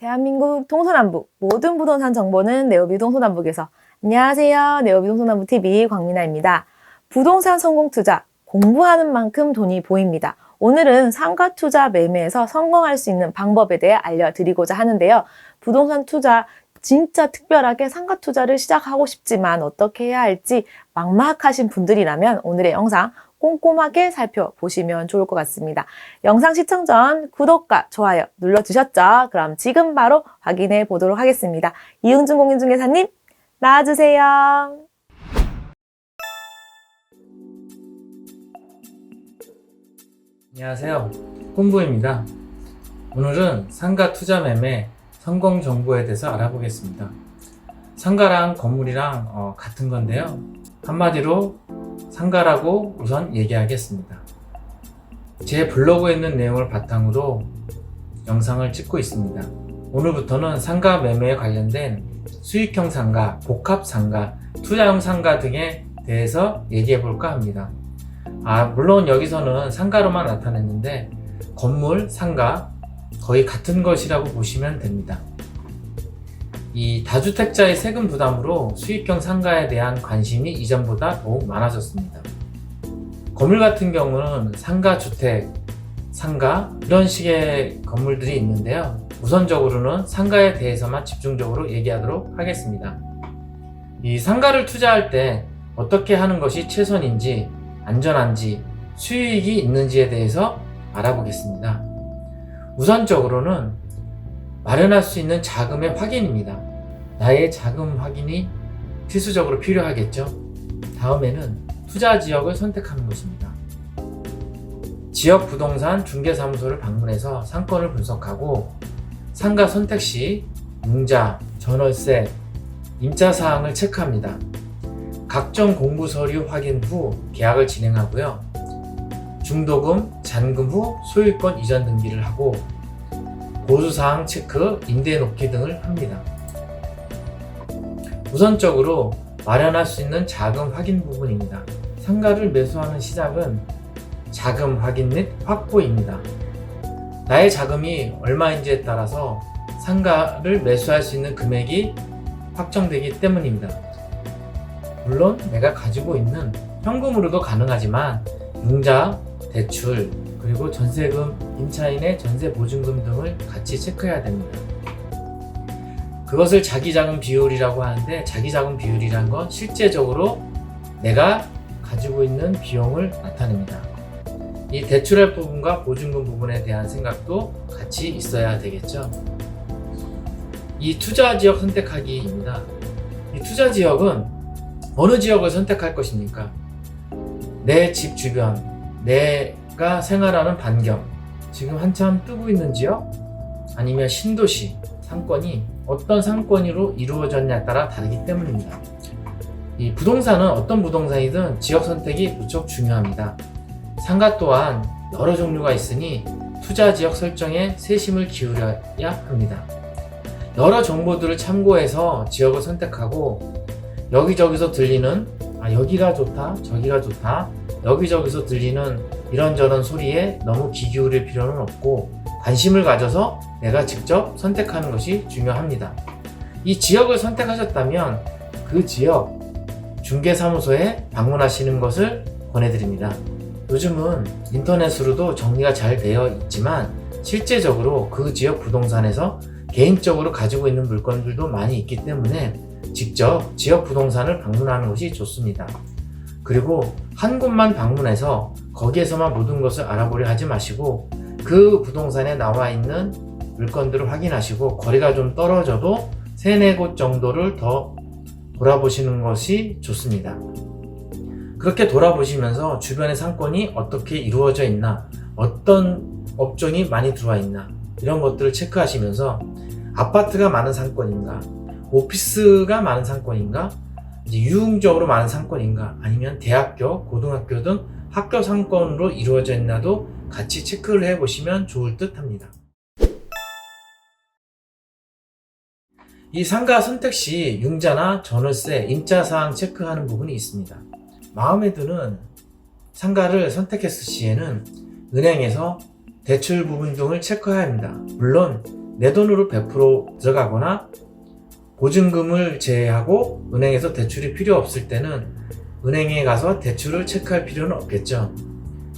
대한민국 동서남북 모든 부동산 정보는 네오비 동서남북에서. 안녕하세요. 네오비 동서남북 TV 광민아입니다. 부동산 성공 투자, 공부하는 만큼 돈이 보입니다. 오늘은 상가 투자 매매에서 성공할 수 있는 방법에 대해 알려드리고자 하는데요. 부동산 투자 진짜 특별하게 상가 투자를 시작하고 싶지만 어떻게 해야 할지 막막하신 분들이라면 오늘의 영상 꼼꼼하게 살펴보시면 좋을 것 같습니다. 영상 시청 전 구독과 좋아요 눌러주셨죠? 그럼 지금 바로 확인해 보도록 하겠습니다. 이흥준 공인중개사님 나와주세요. 안녕하세요. 꿈부입니다. 오늘은 상가 투자 매매 성공 정보에 대해서 알아보겠습니다. 상가랑 건물이랑 같은 건데요. 한마디로 상가라고 우선 얘기하겠습니다. 제 블로그에 있는 내용을 바탕으로 영상을 찍고 있습니다. 오늘부터는 상가 매매에 관련된 수익형 상가, 복합 상가, 투자형 상가 등에 대해서 얘기해 볼까 합니다. 물론 여기서는 상가로만 나타냈는데 건물, 상가 거의 같은 것이라고 보시면 됩니다. 이 다주택자의 세금 부담으로 수익형 상가에 대한 관심이 이전보다 더욱 많아졌습니다. 건물 같은 경우는 상가, 주택, 상가 이런 식의 건물들이 있는데요. 우선적으로는 상가에 대해서만 집중적으로 얘기하도록 하겠습니다. 이 상가를 투자할 때 어떻게 하는 것이 최선인지, 안전한지, 수익이 있는지에 대해서 알아보겠습니다. 우선적으로는 마련할 수 있는 자금의 확인입니다. 나의 자금 확인이 필수적으로 필요하겠죠. 다음에는 투자 지역을 선택하는 것입니다. 지역 부동산 중개사무소를 방문해서 상권을 분석하고 상가 선택 시 융자, 전월세, 임차사항을 체크합니다. 각종 공부 서류 확인 후 계약을 진행하고요. 중도금, 잔금 후 소유권 이전 등기를 하고 보수사항 체크, 임대 놓기 등을 합니다. 우선적으로 마련할 수 있는 자금 확인 부분입니다. 상가를 매수하는 시작은 자금 확인 및 확보입니다. 나의 자금이 얼마인지에 따라서 상가를 매수할 수 있는 금액이 확정되기 때문입니다. 물론 내가 가지고 있는 현금으로도 가능하지만 융자, 대출, 그리고 전세금, 임차인의 전세보증금 등을 같이 체크해야 됩니다. 그것을 자기자금 비율이라고 하는데 자기자금 비율이란 건 실제적으로 내가 가지고 있는 비용을 나타냅니다. 이 대출할 부분과 보증금 부분에 대한 생각도 같이 있어야 되겠죠. 이 투자 지역 선택하기입니다. 이 투자 지역은 어느 지역을 선택할 것입니까? 내 집 주변, 내가 생활하는 반경, 지금 한참 뜨고 있는 지역, 아니면 신도시, 상권이 어떤 상권으로 이루어졌냐에 따라 다르기 때문입니다. 이 부동산은 어떤 부동산이든 지역 선택이 무척 중요합니다. 상가 또한 여러 종류가 있으니 투자 지역 설정에 세심을 기울여야 합니다. 여러 정보들을 참고해서 지역을 선택하고 여기저기서 들리는 여기가 좋다, 저기가 좋다, 여기저기서 들리는 이런저런 소리에 너무 귀 기울일 필요는 없고 관심을 가져서 내가 직접 선택하는 것이 중요합니다. 이 지역을 선택하셨다면 그 지역 중개사무소에 방문하시는 것을 권해드립니다. 요즘은 인터넷으로도 정리가 잘 되어 있지만 실제적으로 그 지역 부동산에서 개인적으로 가지고 있는 물건들도 많이 있기 때문에 직접 지역 부동산을 방문하는 것이 좋습니다. 그리고 한 곳만 방문해서 거기에서만 모든 것을 알아보려 하지 마시고 그 부동산에 나와 있는 물건들을 확인하시고 거리가 좀 떨어져도 3-4곳 정도를 더 돌아보시는 것이 좋습니다. 그렇게 돌아보시면서 주변의 상권이 어떻게 이루어져 있나, 어떤 업종이 많이 들어와 있나 이런 것들을 체크하시면서 아파트가 많은 상권인가, 오피스가 많은 상권인가, 유흥적으로 많은 상권인가, 아니면 대학교, 고등학교 등 학교 상권으로 이루어져 있나도 같이 체크를 해보시면 좋을 듯 합니다. 이 상가 선택 시 융자나 전월세, 임차사항 체크하는 부분이 있습니다. 마음에 드는 상가를 선택했을 시에는 은행에서 대출 부분 등을 체크해야 합니다. 물론 내 돈으로 100% 들어가거나 보증금을 제외하고 은행에서 대출이 필요 없을 때는 은행에 가서 대출을 체크할 필요는 없겠죠.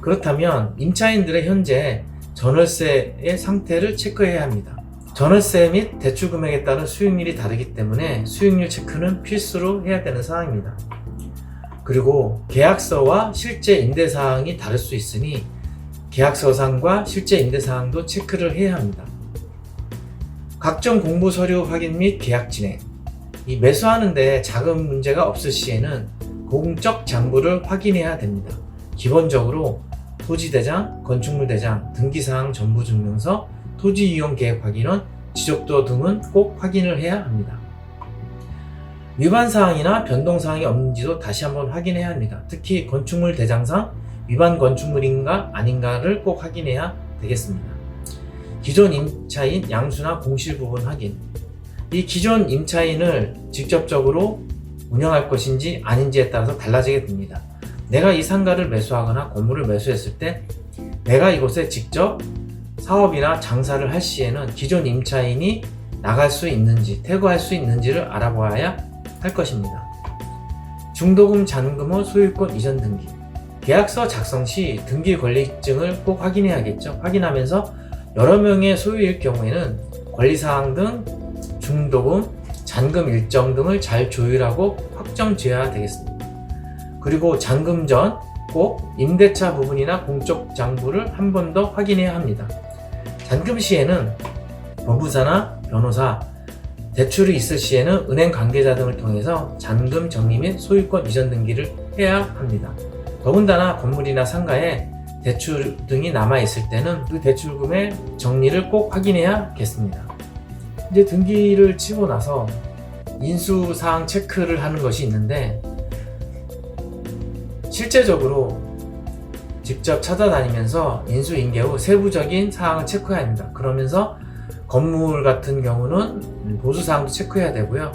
그렇다면 임차인들의 현재 전월세의 상태를 체크해야 합니다. 전월세 및 대출 금액에 따른 수익률이 다르기 때문에 수익률 체크는 필수로 해야 되는 사항입니다. 그리고 계약서와 실제 임대사항이 다를 수 있으니 계약서상과 실제 임대사항도 체크를 해야 합니다. 각종 공부 서류 확인 및 계약 진행. 이 매수하는데 자금 문제가 없을 시에는 공적 장부를 확인해야 됩니다. 기본적으로 토지대장, 건축물대장, 등기사항 전부증명서, 토지이용 계획 확인원, 지적도 등은 꼭 확인을 해야 합니다. 위반사항이나 변동사항이 없는지도 다시 한번 확인해야 합니다. 특히 건축물 대장상 위반 건축물인가 아닌가를 꼭 확인해야 되겠습니다. 기존 임차인 양수나 공실 부분 확인. 이 기존 임차인을 직접적으로 운영할 것인지 아닌지에 따라서 달라지게 됩니다. 내가 이 상가를 매수하거나 건물을 매수했을 때 내가 이곳에 직접 사업이나 장사를 할 시에는 기존 임차인이 나갈 수 있는지, 퇴거할 수 있는지를 알아보아야 할 것입니다. 중도금, 잔금 후 소유권 이전 등기. 계약서 작성 시 등기 권리증을 꼭 확인해야겠죠. 확인하면서 여러 명의 소유일 경우에는 권리사항 등 중도금, 잔금 일정 등을 잘 조율하고 확정 지어야 되겠습니다. 그리고 잔금 전 꼭 임대차 부분이나 공적 장부를 한 번 더 확인해야 합니다. 잔금 시에는 법무사나 변호사, 대출이 있을 시에는 은행 관계자 등을 통해서 잔금 정리 및 소유권 이전 등기를 해야 합니다. 더군다나 건물이나 상가에 대출 등이 남아있을 때는 그 대출금의 정리를 꼭 확인해야겠습니다. 이제 등기를 치고 나서 인수사항 체크를 하는 것이 있는데 실제적으로 직접 찾아다니면서 인수인계 후 세부적인 사항을 체크해야 합니다. 그러면서 건물 같은 경우는 보수사항도 체크해야 되고요.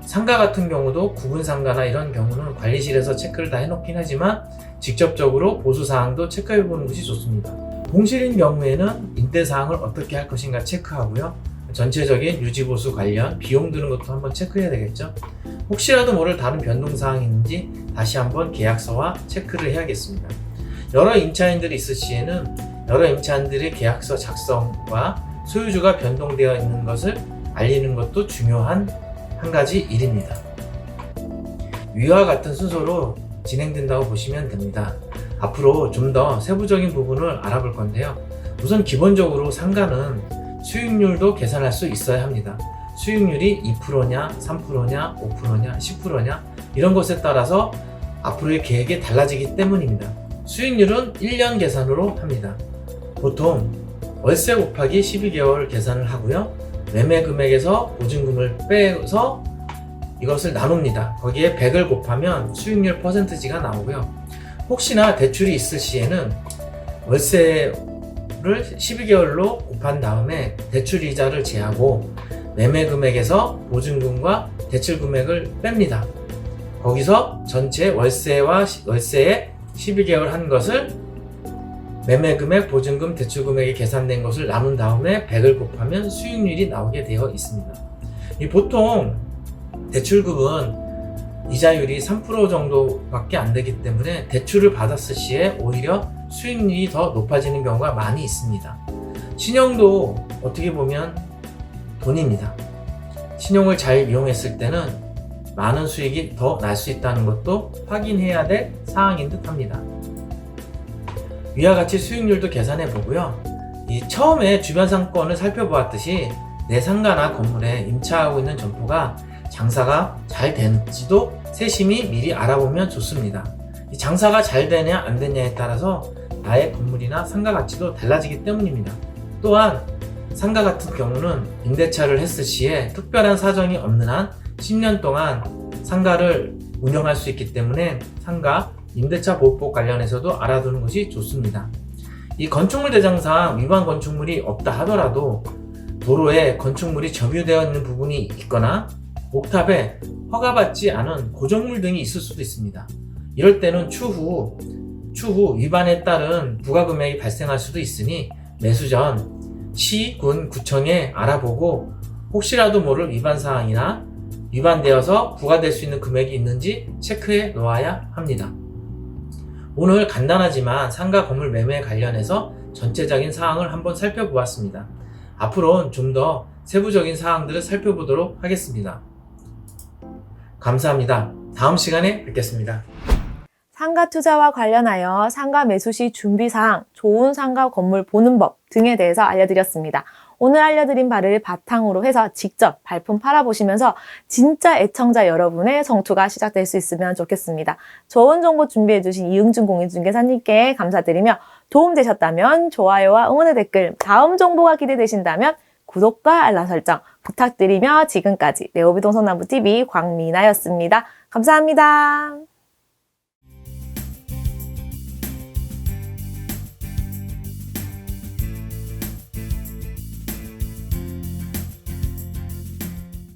상가 같은 경우도 구분상가나 이런 경우는 관리실에서 체크를 다 해놓긴 하지만 직접적으로 보수사항도 체크해보는 것이 좋습니다. 공실인 경우에는 임대사항을 어떻게 할 것인가 체크하고요. 전체적인 유지보수 관련 비용 드는 것도 한번 체크해야 되겠죠. 혹시라도 모를 다른 변동사항이 있는지 다시 한번 계약서와 체크를 해야겠습니다. 여러 임차인들이 있을 시에는 여러 임차인들의 계약서 작성과 소유주가 변동되어 있는 것을 알리는 것도 중요한 한 가지 일입니다. 위와 같은 순서로 진행된다고 보시면 됩니다. 앞으로 좀 더 세부적인 부분을 알아볼 건데요. 우선 기본적으로 상가는 수익률도 계산할 수 있어야 합니다. 수익률이 2%냐, 3%냐, 5%냐, 10%냐 이런 것에 따라서 앞으로의 계획이 달라지기 때문입니다. 수익률은 1년 계산으로 합니다. 보통 월세 곱하기 12개월 계산을 하고요. 매매 금액에서 보증금을 빼서 이것을 나눕니다. 거기에 100을 곱하면 수익률 퍼센트지가 나오고요. 혹시나 대출이 있을 시에는 월세를 12개월로 곱한 다음에 대출 이자를 제하고 매매 금액에서 보증금과 대출 금액을 뺍니다. 거기서 전체 월세에 12개월 한 것을 매매 금액, 보증금, 대출 금액이 계산된 것을 나눈 다음에 100을 곱하면 수익률이 나오게 되어 있습니다. 보통 대출급은 이자율이 3% 정도밖에 안 되기 때문에 대출을 받았을 시에 오히려 수익률이 더 높아지는 경우가 많이 있습니다. 신용도 어떻게 보면 돈입니다. 신용을 잘 이용했을 때는 많은 수익이 더 날 수 있다는 것도 확인해야 될 사항인 듯 합니다. 위와 같이 수익률도 계산해 보고요. 처음에 주변 상권을 살펴보았듯이 내 상가나 건물에 임차하고 있는 점포가 장사가 잘 되는지도 세심히 미리 알아보면 좋습니다. 장사가 잘 되냐 안 되냐에 따라서 나의 건물이나 상가 가치도 달라지기 때문입니다. 또한 상가 같은 경우는 임대차를 했을 시에 특별한 사정이 없는 한 10년 동안 상가를 운영할 수 있기 때문에 상가 임대차 보호법 관련해서도 알아두는 것이 좋습니다. 이 건축물 대장상 위반 건축물이 없다 하더라도 도로에 건축물이 점유되어 있는 부분이 있거나 옥탑에 허가받지 않은 고정물 등이 있을 수도 있습니다. 이럴 때는 추후 위반에 따른 부가금액이 발생할 수도 있으니 매수 전 시, 군, 구청에 알아보고 혹시라도 모를 위반 사항이나 위반되어서 부과될 수 있는 금액이 있는지 체크해 놓아야 합니다. 오늘 간단하지만 상가 건물 매매에 관련해서 전체적인 사항을 한번 살펴보았습니다. 앞으로는 좀 더 세부적인 사항들을 살펴보도록 하겠습니다. 감사합니다. 다음 시간에 뵙겠습니다. 상가 투자와 관련하여 상가 매수 시 준비사항, 좋은 상가 건물 보는 법 등에 대해서 알려드렸습니다. 오늘 알려드린 바를 바탕으로 해서 직접 발품 팔아보시면서 진짜 애청자 여러분의 성투가 시작될 수 있으면 좋겠습니다. 좋은 정보 준비해주신 이응준 공인중개사님께 감사드리며 도움되셨다면 좋아요와 응원의 댓글, 다음 정보가 기대되신다면 구독과 알람 설정 부탁드리며 지금까지 네오비동성남부TV 광미나였습니다. 감사합니다.